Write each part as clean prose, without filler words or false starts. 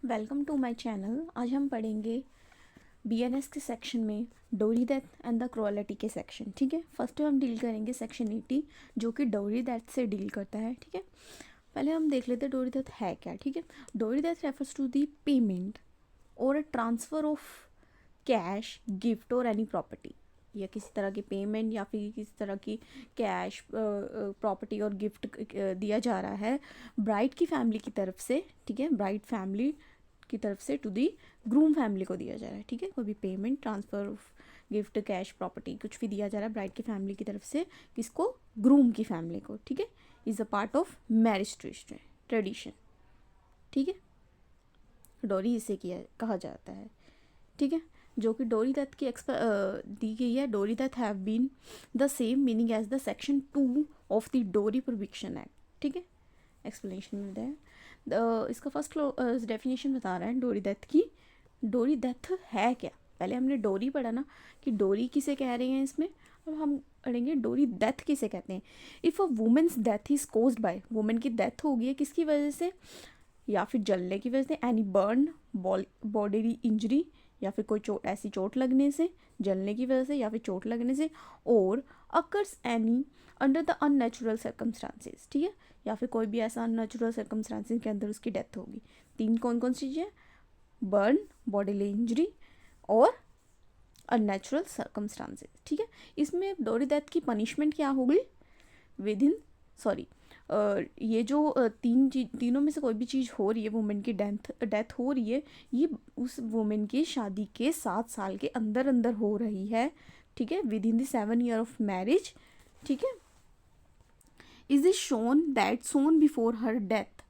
Welcome to my channel. आज हम पढ़ेंगे बीएनएस के सेक्शन में डोरी डेथ एंड द क्रुएलिटी के सेक्शन। ठीक है, फर्स्ट हम डील करेंगे सेक्शन 80 जो कि डोरी डेथ से डील करता है। ठीक है, पहले हम देख लेते हैं डोरी डेथ है क्या। ठीक है, dowry death refers to the payment और ट्रांसफ़र ऑफ कैश, गिफ्ट और एनी प्रॉपर्टी, या किसी तरह की पेमेंट या फिर किसी तरह की कैश, प्रॉपर्टी और गिफ्ट दिया जा रहा है ब्राइड की फैमिली की तरफ से। ठीक है, ब्राइड फैमिली की तरफ से टू दी ग्रूम फैमिली को दिया जा रहा है। ठीक है, कोई भी payment, transfer of gift, cash, property कुछ भी दिया जा रहा है ब्राइड की फैमिली की तरफ से किसको, ग्रूम की फैमिली को। ठीक है, is a part of marriage tradition. ठीक है, डोरी इसे किया कहा जाता है। ठीक है, जो कि डोरी डेथ की दी गई है। Dowry death have been the same meaning as the section 2 of the dowry prohibition act. ठीक है, एक्सप्लेनेशन मिलता है। इसका फर्स्ट डेफिनेशन बता रहा है डोरी डेथ की। डोरी डेथ है क्या, पहले हमने डोरी पढ़ा ना कि डोरी किसे कह रहे हैं इसमें, अब हम पढ़ेंगे डोरी डेथ किसे कहते हैं। If a women's death is caused by, women की डेथ हो गई है किसकी वजह से, या फिर जलने की वजह से, एनी बर्न, बॉडी इंजरी, या फिर कोई चोट, ऐसी चोट लगने से, जलने की वजह से या फिर चोट लगने से, और occurs any under the unnatural circumstances. ठीक है, या फिर कोई भी ऐसा अननेचुरल सर्कमस्टांसेस के अंदर उसकी डेथ होगी। तीन कौन कौन सी चीज़ें, बर्न, बॉडीली इंजरी और अननेचुरल सर्कमस्टांसेस। ठीक है, इसमें डोरी डेथ की पनिशमेंट क्या होगी, विद इन सॉरी ये जो तीनों में से कोई भी चीज़ हो रही है, वुमेन की डेथ हो रही है, ये उस वुमेन की शादी के 7 साल के अंदर अंदर हो रही है। ठीक है, within the 7 year of marriage. ठीक है, is is shown that soon before her death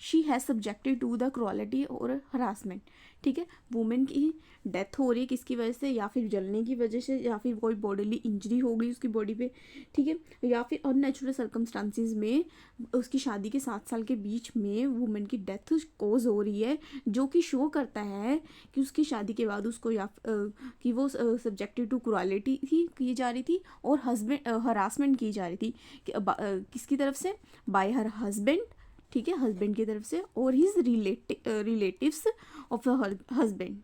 she has subjected to the cruelty और हरासमेंट। ठीक है, वुमेन की डेथ हो रही है किसकी वजह से, या फिर जलने की वजह से, या फिर कोई बॉडीली इंजरी हो गई उसकी बॉडी पे। ठीक है, या फिर अननेचुरल सर्कमस्टांसिस में उसकी शादी के 7 साल के बीच में वुमेन की डेथ कोज हो रही है, जो कि शो करता है कि उसकी शादी के बाद उसको कि वो सब्जेक्टेड टू क्रुएलिटी ही की जा रही थी और हस्बैंड हरासमेंट की जा रही थी किसकी तरफ से, बाय हर हस्बैंड। ठीक है, हस्बैंड की तरफ से और his relatives of the husband.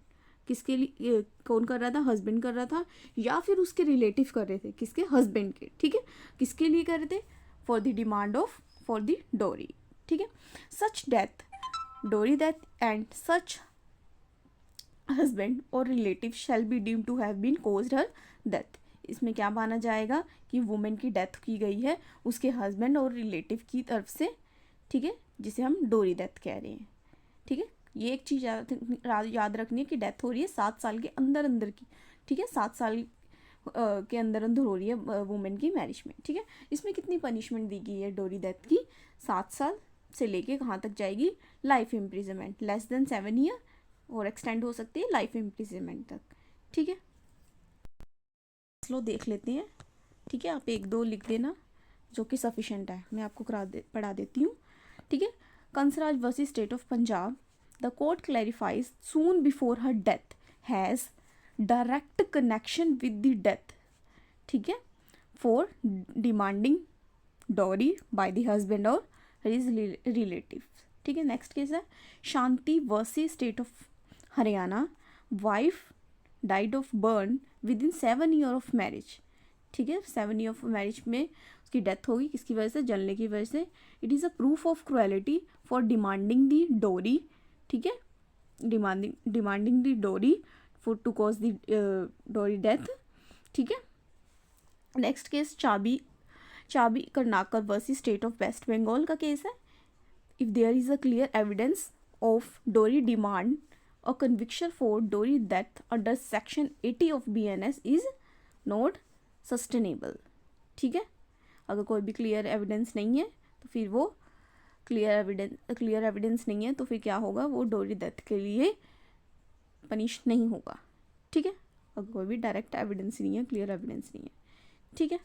किसके लिए, कौन कर रहा था, हस्बैंड कर रहा था, या फिर उसके रिलेटिव कर रहे थे किसके, हस्बैंड के। ठीक है, किसके लिए कर रहे थे, for the demand of for the dowry. ठीक है, such death, dowry death and such husband और relative shall be deem to have been caused her death. इसमें क्या माना जाएगा कि वुमेन की डेथ की गई है उसके हस्बैंड और रिलेटिव की तरफ से। ठीक है, जिसे हम डोरी डेथ कह रहे हैं। ठीक है, ये एक चीज़ याद रखनी है कि डेथ हो रही है 7 साल के अंदर अंदर की। ठीक है, 7 साल के अंदर अंदर हो रही है वुमेन की मैरिज में। ठीक है, इसमें कितनी पनिशमेंट दी गई है डोरी डेथ की, 7 साल से लेके कहाँ तक जाएगी, life imprisonment, less than 7 year, और एक्सटेंड हो सकती है लाइफ इम्प्रिजनमेंट तक। ठीक है, चलो देख लेते हैं। ठीक है, आप 1-2 लिख देना जो कि सफिशेंट है, मैं आपको पढ़ा देती हूँ। ठीक है, Kansraj versus state of Punjab, the court clarifies soon before her death has direct connection with the death. ठीक है, for demanding dowry by the husband और हिज रिलेटिव। ठीक है, नेक्स्ट केस है Shanti versus state of Haryana, wife died of burn within 7 year of marriage. ठीक है, 7 year of marriage में उसकी डेथ होगी किसकी वजह से, जलने की वजह से। It is a proof of cruelty for demanding the dowry. ठीक है, demanding the dowry for to cause the dowry death. ठीक है, next case Chabi Karnakar versus state of West Bengal का केस है। If there is a clear evidence of dowry demand और conviction for dowry death under section 80 of BNS is not sustainable. ठीक है, अगर कोई भी क्लियर एविडेंस नहीं है तो फिर वो क्लियर एविडेंस नहीं है तो फिर क्या होगा, वो डोरी डेथ के लिए पनिश नहीं होगा। ठीक है, अगर कोई भी डायरेक्ट एविडेंस नहीं है, क्लियर एविडेंस नहीं है। ठीक है,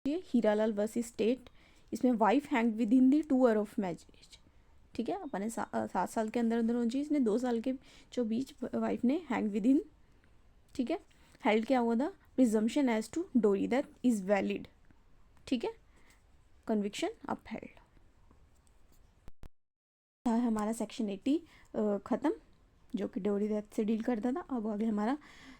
ये हीरालाल वर्सेस स्टेट, इसमें wife hang with in the 2 year of marriage. ठीक है, अपने 7 साल के अंदर अंदर होनी चाहिए, इसने 2 साल के जो बीच वाइफ ने हैंग विद इन। ठीक है, हेल्ड क्या हुआ था, प्रिजम्पशन एज टू डोरी डेथ इज वैलिड। ठीक है, कन्विक्शन अपहेल्ड। था हमारा सेक्शन 80 ख़त्म, जो कि डोरी डेथ से डील करता था। अब आगे हमारा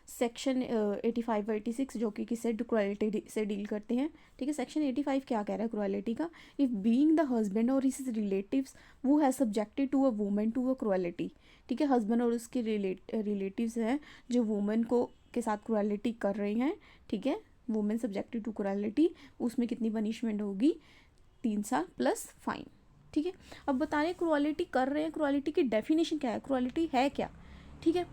सेक्शन 85 और 86 जो कि किससे, क्रुएलिटी से डील करते हैं। ठीक है, सेक्शन 85 क्या कह रहा है क्रुएलिटी का? इफ़ बीइंग द हस्बैंड और हिज रिलेटिव्स वो has subjected to a woman to a cruelty. ठीक है, हस्बैंड और उसके रिलेटिव्स हैं जो वुमन को के साथ क्रुएलिटी कर रहे हैं। ठीक है, वुमेन सब्जेक्टेड टू क्रुएलिटी, उसमें कितनी पनिशमेंट होगी? 3 साल प्लस फाइन। ठीक है, अब बता रहे हैं क्रुएलिटी कर रहे हैं, क्रुएलिटी की डेफिनेशन क्या है, क्रुएलिटी है क्या? ठीक है,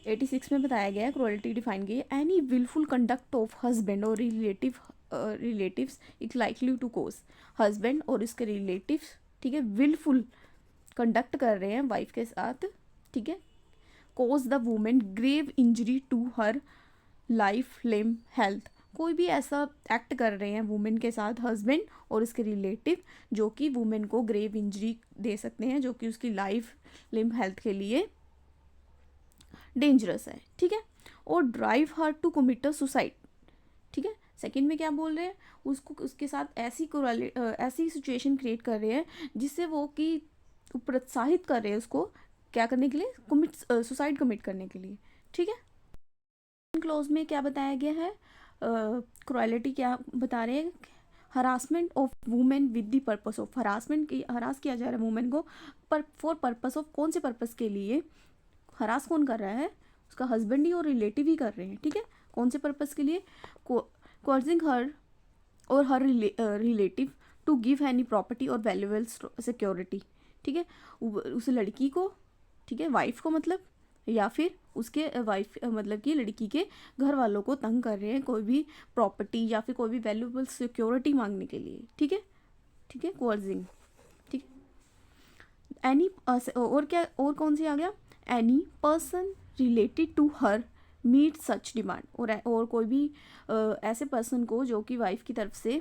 86 में बताया गया है, क्रुएलिटी डिफाइन की है, any wilful conduct of husband और relatives is likely to cause. Husband और उसके रिलेटिव्स, ठीक है, विलफुल कंडक्ट कर रहे हैं वाइफ के साथ, ठीक है, cause the women grave injury to her life, limb, health. कोई भी ऐसा एक्ट कर रहे हैं वुमेन के साथ हस्बैंड और उसके रिलेटिव जो कि वुमेन को ग्रेव इंजरी दे सकते हैं, जो कि उसकी लाइफ, लिम्ब, हेल्थ के लिए डेंजरस है। ठीक है, और drive her to commit suicide. ठीक है, सेकंड में क्या बोल रहे हैं, उसको उसके साथ ऐसी सिचुएशन क्रिएट कर रहे हैं जिससे वो कि प्रोत्साहित कर रहे हैं उसको क्या करने के लिए, सुसाइड कमिट करने के लिए। ठीक है, क्लोज में क्या बताया गया है, क्रुएलिटी क्या बता रहे हैं, harassment of women with the purpose of, harass किया जा रहा है वुमेन को फॉर पर्पस ऑफ, कौन से पर्पस के लिए? हरास कौन कर रहा है? उसका हस्बैंड ही और रिलेटिव ही कर रहे हैं। ठीक है, कौन से पर्पस के लिए? कॉजिंग हर और her relative to give any property और वैल्यूएबल सिक्योरिटी। ठीक है, उस लड़की को, ठीक है, वाइफ को मतलब, या फिर उसके वाइफ मतलब कि लड़की के घर वालों को तंग कर रहे हैं कोई भी प्रॉपर्टी या फिर कोई भी वैल्यूएबल सिक्योरिटी मांगने के लिए। ठीक है, ठीक है, कॉजिंग। ठीक, एनी और क्या, और कौन सी आ गया? Any person related to her meet such demand, और कोई भी ऐसे पर्सन को जो कि वाइफ की तरफ से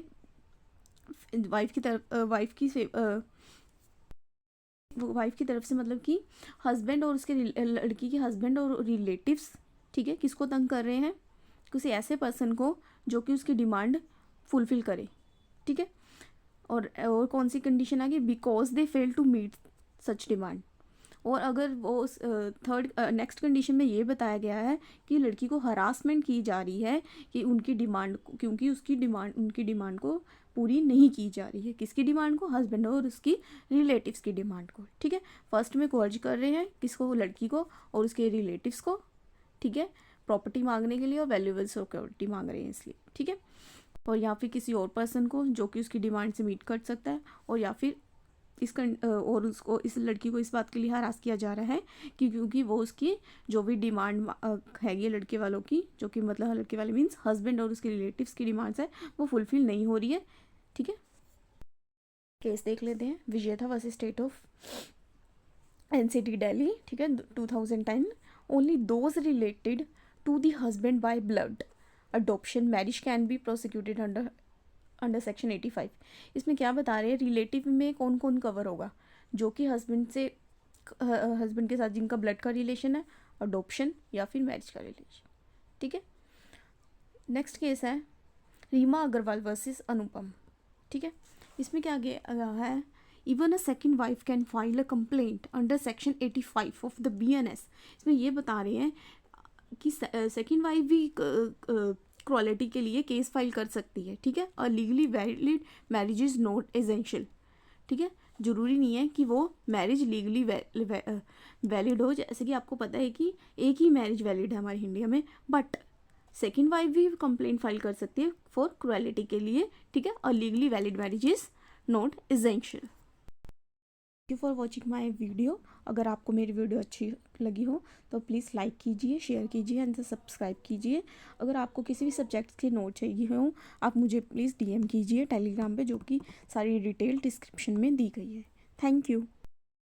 मतलब कि हस्बैंड और उसके लड़की के हस्बैंड और रिलेटिव्स, ठीक है, किसको तंग कर रहे हैं? किसी ऐसे पर्सन को जो कि उसकी डिमांड फुलफिल करे। ठीक है, और कौन सी कंडीशन आ गई? Because they fail to meet such demand. और अगर वो थर्ड नेक्स्ट कंडीशन में ये बताया गया है कि लड़की को हरासमेंट की जा रही है कि उनकी डिमांड, क्योंकि उनकी डिमांड को पूरी नहीं की जा रही है। किसकी डिमांड को? हस्बैंड और उसकी रिलेटिव्स की डिमांड को। ठीक है, फर्स्ट में कोर्ज कर रहे हैं किसको? लड़की को और उसके रिलेटिव्स को। ठीक है, प्रॉपर्टी मांगने के लिए और वैल्यूएबल सिक्योरिटी मांग रहे हैं इसलिए। ठीक है, और या फिर किसी और पर्सन को जो कि उसकी डिमांड से मीट कर सकता है, और या फिर और उसको, इस लड़की को इस बात के लिए हरास किया जा रहा है कि क्योंकि वो उसकी जो भी डिमांड हैगी लड़के वालों की, जो कि मतलब लड़के वाले मीन्स हस्बैंड और उसके रिलेटिव्स की डिमांड्स है, वो फुलफिल नहीं हो रही है। ठीक है, केस देख लेते हैं, Vijeta versus state of NCT Delhi. ठीक है, 2010। Only those related to the husband by blood adoption marriage can be prosecuted under section 85। इसमें क्या बता रहे हैं, रिलेटिव में कौन कौन कवर होगा? जो कि हस्बैंड के साथ जिनका ब्लड का रिलेशन है, अडॉप्शन या फिर मैरिज का रिलेशन। ठीक है, नेक्स्ट केस है रीमा अग्रवाल वर्सेस अनुपम। ठीक है, इसमें क्या गया है, even a second wife can file a complaint under section 85 of the BNS। इसमें ये बता रहे हैं कि सेकेंड वाइफ भी क्वालिटी के लिए केस फाइल कर सकती है। ठीक है, और legally valid marriage is not essential. ठीक है, ज़रूरी नहीं है कि वो मैरिज लीगली वैलिड हो, जैसे कि आपको पता है कि एक ही मैरिज वैलिड है हमारे इंडिया में, बट सेकेंड वाइफ भी कंप्लेंट फाइल कर सकती है फॉर क्रुएलिटी के लिए। ठीक है, और legally valid marriage is not essential. Thank you for watching my video. अगर आपको मेरी वीडियो अच्छी लगी हो तो प्लीज़ लाइक कीजिए, शेयर कीजिए एंड सब्सक्राइब कीजिए। अगर आपको किसी भी सब्जेक्ट के नोट चाहिए हो, आप मुझे प्लीज़ DM कीजिए टेलीग्राम पे, जो कि सारी डिटेल डिस्क्रिप्शन में दी गई है। Thank you.